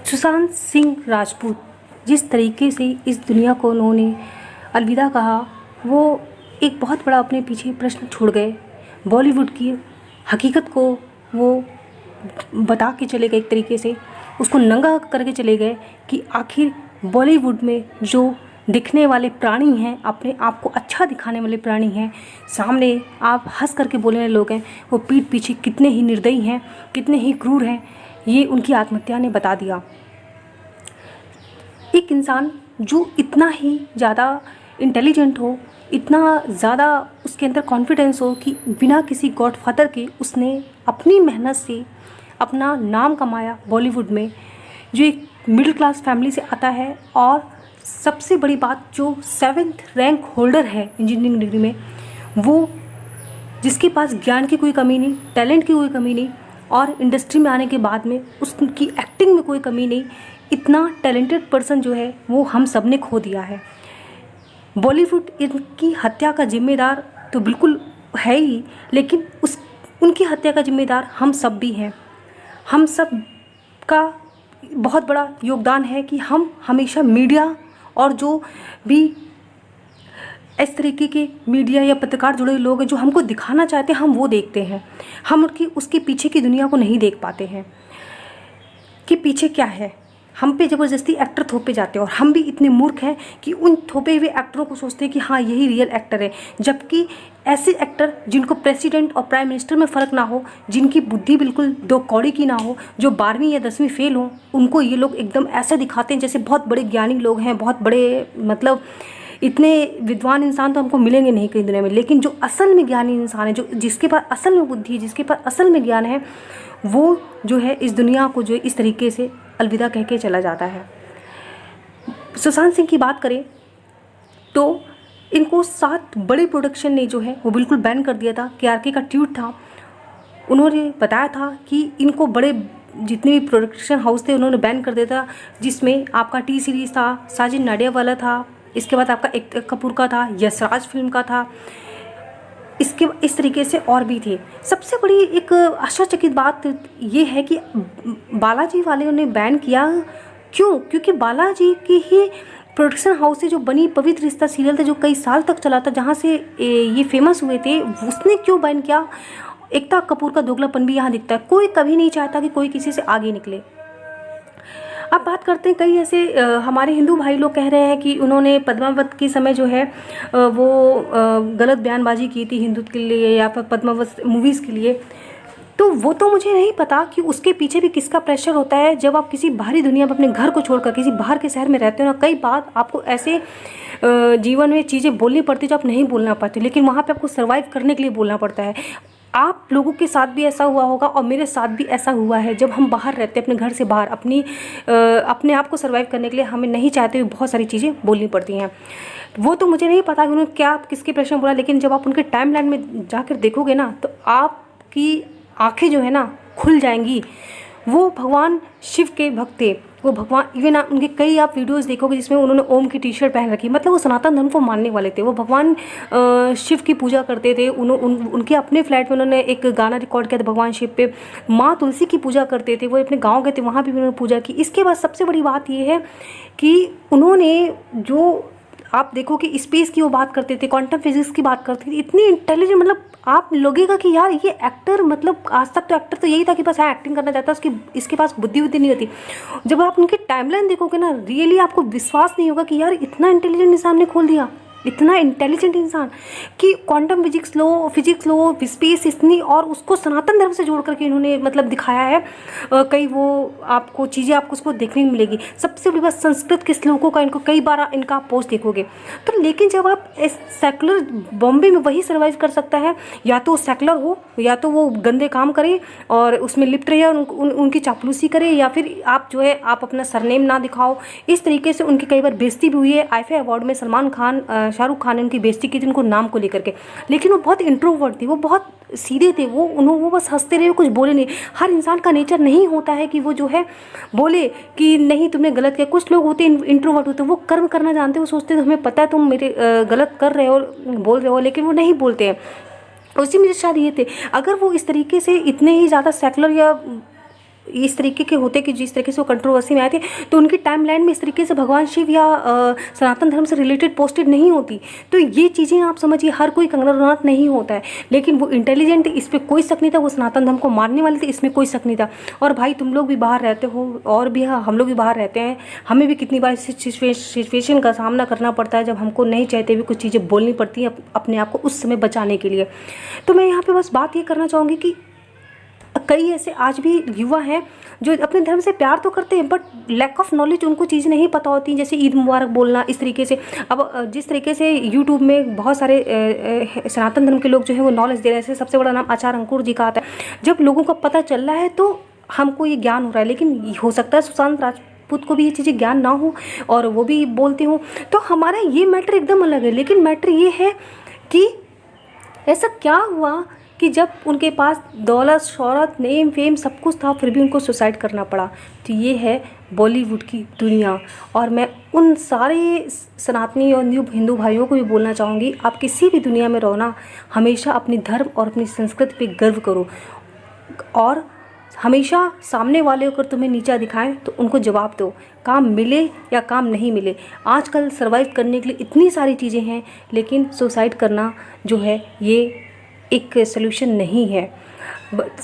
सुशांत सिंह राजपूत जिस तरीके से इस दुनिया को उन्होंने अलविदा कहा, वो एक बहुत बड़ा अपने पीछे प्रश्न छोड़ गए। बॉलीवुड की हकीकत को वो बता के चले गए, एक तरीके से उसको नंगा करके चले गए कि आखिर बॉलीवुड में जो दिखने वाले प्राणी हैं, अपने आप को अच्छा दिखाने वाले प्राणी हैं, सामने आप हंस करके बोलने वाले लोग हैं, वो पीठ पीछे कितने ही निर्दयी हैं, कितने ही क्रूर हैं, ये उनकी आत्महत्या ने बता दिया। एक इंसान जो इतना ही ज़्यादा इंटेलिजेंट हो, इतना ज़्यादा उसके अंदर कॉन्फिडेंस हो कि बिना किसी गॉडफादर के उसने अपनी मेहनत से अपना नाम कमाया बॉलीवुड में, जो एक मिडिल क्लास फैमिली से आता है और सबसे बड़ी बात जो 7th रैंक होल्डर है इंजीनियरिंग डिग्री में, वो जिसके पास ज्ञान की कोई कमी नहीं, टैलेंट की कोई कमी नहीं, और इंडस्ट्री में आने के बाद में उसकी एक्टिंग में कोई कमी नहीं, इतना टैलेंटेड पर्सन जो है वो हम सब ने खो दिया है। बॉलीवुड इनकी हत्या का जिम्मेदार तो बिल्कुल है ही, लेकिन उनकी हत्या का जिम्मेदार हम सब भी हैं। हम सब का बहुत बड़ा योगदान है कि हम हमेशा मीडिया और जो भी इस तरीके के मीडिया या पत्रकार जुड़े हुए लोग हैं जो हमको दिखाना चाहते हैं, हम वो देखते हैं। हम उसके पीछे की दुनिया को नहीं देख पाते हैं कि पीछे क्या है। हम पे ज़बरदस्ती एक्टर थोपे जाते हैं और हम भी इतने मूर्ख हैं कि उन थोपे हुए एक्टरों को सोचते हैं कि हाँ यही रियल एक्टर है, जबकि ऐसे एक्टर जिनको प्रेसिडेंट और प्राइम मिनिस्टर में फ़र्क ना हो, जिनकी बुद्धि बिल्कुल 2 कौड़ी की ना हो, जो 12वीं या 10वीं फेल हो, उनको ये लोग एकदम ऐसे दिखाते हैं जैसे बहुत बड़े ज्ञानी लोग हैं, बहुत बड़े मतलब इतने विद्वान इंसान तो हमको मिलेंगे नहीं कहीं दुनिया में। लेकिन जो असल में ज्ञानी इंसान है, जो जिसके पास असल में बुद्धि है, जिसके पास असल में ज्ञान है, वो जो है इस दुनिया को जो इस तरीके से अलविदा कह के चला जाता है। सुशांत सिंह की बात करें तो इनको 7 बड़े प्रोडक्शन ने जो है वो बिल्कुल बैन कर दिया था। KRK का ट्वीट था, उन्होंने बताया था कि इनको बड़े जितने भी प्रोडक्शन हाउस थे उन्होंने बैन कर दिया था, जिसमें आपका T सीरीज़ था, साजिद नाडियावाला था, इसके बाद आपका एक कपूर का था, यशराज फिल्म का था, इसके इस तरीके से और भी थे। सबसे बड़ी एक आश्चर्यचकित बात ये है कि बालाजी वाले ने बैन किया क्यों? क्योंकि बालाजी की ही प्रोडक्शन हाउस से जो बनी पवित्र रिश्ता सीरियल था, जो कई साल तक चला था, जहाँ से ये फेमस हुए थे, उसने क्यों बैन किया? एकता कपूर का दोगलापन भी यहाँ दिखता है। कोई कभी नहीं चाहता कि कोई किसी से आगे निकले। अब बात करते हैं, कई ऐसे हमारे हिंदू भाई लोग कह रहे हैं कि उन्होंने पद्मावत के समय जो है वो गलत बयानबाजी की थी हिंदुत्व के लिए या फिर पद्मावत मूवीज़ के लिए। तो वो तो मुझे नहीं पता कि उसके पीछे भी किसका प्रेशर होता है। जब आप किसी बाहरी दुनिया में अपने घर को छोड़कर किसी बाहर के शहर में रहते हो ना, कई बार आपको ऐसे जीवन में चीज़ें बोलनी पड़ती जो आप नहीं बोलना पाते, लेकिन वहाँ पे आपको सर्वाइव करने के लिए बोलना पड़ता है। आप लोगों के साथ भी ऐसा हुआ होगा और मेरे साथ भी ऐसा हुआ है। जब हम बाहर रहते हैं, अपने घर से बाहर, अपने आप को सर्वाइव करने के लिए हमें नहीं चाहते हुए बहुत सारी चीज़ें बोलनी पड़ती हैं। वो तो मुझे नहीं पता कि उन्होंने क्या किसके प्रेशर में बोला, लेकिन जब आप उनके टाइमलाइन में जाकर देखोगे ना तो आपकी आंखें जो है ना खुल जाएंगी। वो भगवान शिव के भक्त थे, वो भगवान इवन आप उनके कई आप वीडियोस देखोगे जिसमें उन्होंने ओम की टी-शर्ट पहन रखी, मतलब वो सनातन धर्म को मानने वाले थे। वो भगवान शिव की पूजा करते थे। उनके अपने फ्लैट में उन्होंने एक गाना रिकॉर्ड किया था भगवान शिव पे। माँ तुलसी की पूजा करते थे। वो अपने गाँव गए थे, वहाँ भी उन्होंने पूजा की। इसके बाद सबसे बड़ी बात ये है कि उन्होंने जो आप देखो कि स्पेस की वो बात करते थे, क्वांटम फिजिक्स की बात करते थे, इतनी इंटेलिजेंट, मतलब आप लगेगा कि यार ये एक्टर, मतलब आज तक तो एक्टर तो यही था कि बस हाँ एक्टिंग करना चाहता है, इसके पास बुद्धि नहीं होती। जब आप उनकी टाइमलाइन देखोगे ना, रियली आपको विश्वास नहीं होगा कि यार इतना इंटेलिजेंट इंसान ने खोल दिया, इतना इंटेलिजेंट इंसान कि क्वांटम फिजिक्स लो स्पेस इतनी, और उसको सनातन धर्म से जोड़ करके इन्होंने मतलब दिखाया है। कई वो आपको चीज़ें आपको उसको देखने को मिलेगी। सबसे बड़ी बात, संस्कृत के श्लोकों का इनको कई बार इनका पोस्ट देखोगे तो। लेकिन जब आप इस सेकुलर बॉम्बे में वही सर्वाइव कर सकता है, या तो सेकुलर हो या तो वो गंदे काम करे और उसमें लिप्त रहे, उनकी चापलूसी करे, या फिर आप जो है आप अपना सरनेम ना दिखाओ। इस तरीके से उनकी कई बार बेइज्जती भी हुई है। IFA अवार्ड में सलमान खान, शाहरुख खान ने उनकी बेइज्जती की थी उनको नाम को लेकर के, लेकिन वो बहुत इंट्रोवर्ट थे, वो बहुत सीधे थे। वो बस हंसते रहे, कुछ बोले नहीं। हर इंसान का नेचर नहीं होता है कि वो जो है बोले कि नहीं तुमने गलत किया। कुछ लोग होते हैं इंट्रोवर्ट होते हैं, वो कर्म करना जानते हैं, वो सोचते हैं हमें पता है तुम मेरे गलत कर रहे हो, बोल रहे हो, लेकिन वो नहीं बोलते हैं। उसी में शायद ये थे, अगर वो इस तरीके से इतने ही ज़्यादा सेकुलर या इस तरीके के होते कि जिस तरीके से वो कंट्रोवर्सी में आए थे, तो उनकी टाइमलाइन में इस तरीके से भगवान शिव या सनातन धर्म से रिलेटेड पोस्टेड नहीं होती। तो ये चीज़ें आप समझिए, हर कोई कंगना रनौत नहीं होता है, लेकिन वो इंटेलिजेंट, इस पर कोई शक नहीं था। वो सनातन धर्म को मानने वाले थे, इसमें कोई शक नहीं था। और भाई तुम लोग भी बाहर रहते हो और भी हम लोग भी बाहर रहते हैं, हमें भी कितनी बार इस सिचुएशन का सामना करना पड़ता है जब हमको नहीं चाहते भी कुछ चीज़ें बोलनी पड़ती हैं अपने आप को उस समय बचाने के लिए। तो मैं यहाँ पे बस बात ये करना चाहूँगी कि कई ऐसे आज भी युवा हैं जो अपने धर्म से प्यार तो करते हैं, बट लैक ऑफ नॉलेज, उनको चीज़ें नहीं पता होती, जैसे ईद मुबारक बोलना इस तरीके से। अब जिस तरीके से यूट्यूब में बहुत सारे सनातन धर्म के लोग जो है वो नॉलेज दे रहे हैं, जैसे सबसे बड़ा नाम आचार्य अंकुर जी का आता है। जब लोगों को पता चल रहा है तो हमको ये ज्ञान हो रहा है, लेकिन हो सकता है सुशांत राजपूत को भी ये चीज़ें ज्ञान ना हो और वो भी बोलते हो, तो हमारा ये मैटर एकदम अलग है। लेकिन मैटर ये है कि ऐसा क्या हुआ कि जब उनके पास दौलत, शोहरत, नेम, फेम सब कुछ था, फिर भी उनको सुसाइड करना पड़ा। तो ये है बॉलीवुड की दुनिया। और मैं उन सारे सनातनी और हिंदू भाइयों को भी बोलना चाहूँगी, आप किसी भी दुनिया में रहो ना, हमेशा अपनी धर्म और अपनी संस्कृति पे गर्व करो, और हमेशा सामने वाले अगर तुम्हें नीचा दिखाएं तो उनको जवाब दो, काम मिले या काम नहीं मिले। आजकल सर्वाइव करने के लिए इतनी सारी चीज़ें हैं, लेकिन सुसाइड करना जो है ये एक सलूशन नहीं है।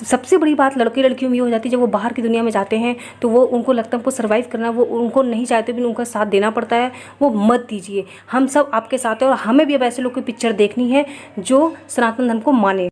सबसे बड़ी बात लड़के लड़कियों में ये हो जाती है, जब वो बाहर की दुनिया में जाते हैं तो वो उनको लगता है उनको सर्वाइव करना, वो उनको नहीं चाहते भी उनका साथ देना पड़ता है। वो मत दीजिए, हम सब आपके साथ हैं और हमें भी अब ऐसे लोग की पिक्चर देखनी है जो सनातन धर्म को माने।